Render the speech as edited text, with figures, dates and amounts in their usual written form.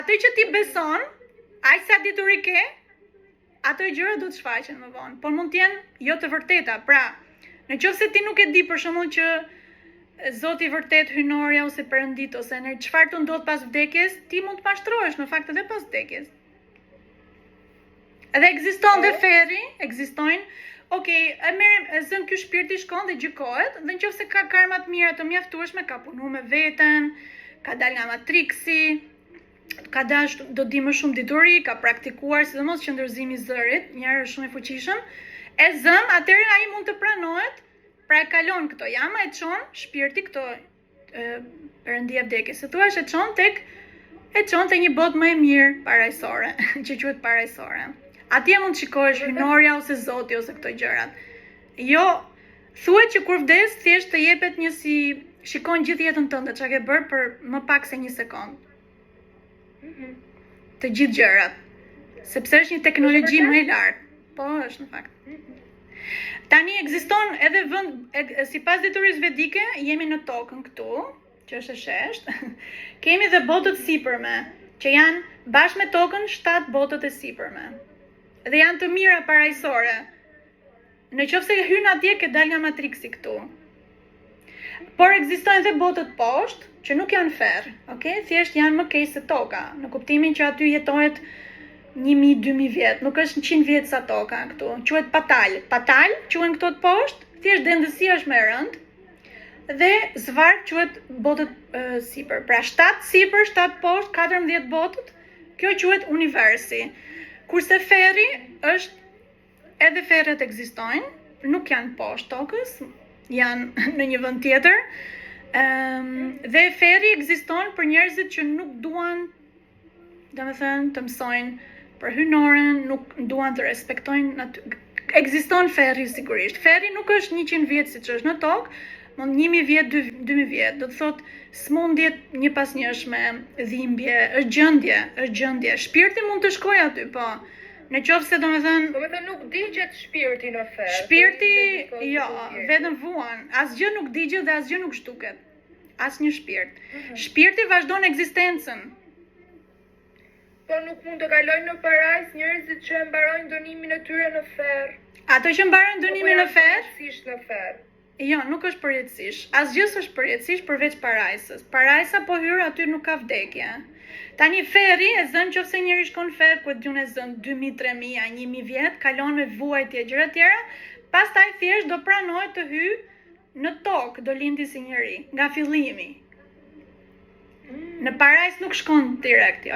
Atë që ti beson, aq sa dituri ke, ato gjëra do të shfaqen më vonë, por mund të jenë jo të vërteta. Pra, në qoftë se ti nuk e di për shembull që Zoti vërtet, hyjnorja ose Perëndit ose në çfarë të ndodh pas vdekjes, ti mund të pashtrohesh në fakt edhe pas vdekjes. Edhe ekziston dhe ferri, ekzistojnë. Okej, e zën ky shpirti shkon dhe gjykohet, dhe nëse ka karma të mira të mjaftueshme, ka punuar me veten, ka dalë nga matriksi, ka dash do di më shumë dituri, ka praktikuar sidomos qëndrëzimi i zërit, njerëz shumë i fuqishëm, e zëm, atëherë ai mund të pranohet, pra e kalon këto jama, e çon shpirti këto perëndia vdekjes. Se thua e çon te një botë më e mirë parajsore, që quhet parajsore. Atje mund të shikosh hyjnorja ose Zoti ose këto gjërat. Jo, thuhet që kur vdes thjesht të jepet një si shikon gjithë jetën tënde, çka ke bërë për më pak se 1 sekond. Të gjithë gjërat. Sepse është një teknologji më e lartë. Po, është në fakt. Tani ekziston edhe vend, sipas detyrisë vedike, jemi në tokën këtu, që është e sheshtë. Kemi dhe botët sipërme, që janë bashkë me tokën 7 botët e sipërme. Dhe janë të mira parajsore. Në qoftë se hyn atje ke dal nga matriksi këtu. Por ekzistojnë dhe botët poshtë, që nuk janë ferr, okay? Thjesht janë më keq se toka, në kuptimin që aty jetohet 1000-2000 vjet, nuk është 100 vjet sa toka këtu. Quhet patal. Patal quhen këto të poshtë, thjesht dendësia është më e rëndë. Dhe zvarg quhet botët sipër. Pra 7 sipër, 7 poshtë, 14 botët. Kjo quhet universi. Kurse ferri është edhe ferret ekzistojnë, nuk janë poshtë tokës, janë në një vend tjetër. Dhe ferri ekziston për njerëzit që nuk duan, domethënë, të mësojnë për hyjnoren, nuk duan të respektojnë ekziston ferri sigurisht. Ferri nuk është 100 vjet siç është në tokë, mund 1000 vjet, 2000 vjet. Do të thotë smundjet një pas njëshme, dhimbje, është gjendje. Shpirti mund të shkojë aty, po. Në qoftë se domethënë nuk digjet shpirti në ferr. Shpirti, jo, vetëm vuan. Asgjë nuk digjet dhe asgjë nuk zhduket. Asnjë shpirt. Shpirti vazhdon ekzistencën. Po nuk mund të kalojnë në parajs njerëzit që e mbarojnë dënimin e tyre në ferr. Ato që mbarojnë dënimin në ferr? Në ferr. Jo, nuk është përjetësisht. Asgjë s'është përjetësisht përveç parajsës. Parajsa po hyr aty nuk ka vdekje. Tani ferri e zën nëse njëri shkon ferr, ku diun e zën 2000, 3000, 1000 vjet, kalon me vuajtje gjëra të tjera, pastaj thjesht do pranohet të hyjë në tokë, do lindi si njeri, nga fillimi. Në parajs nuk shkon direkt.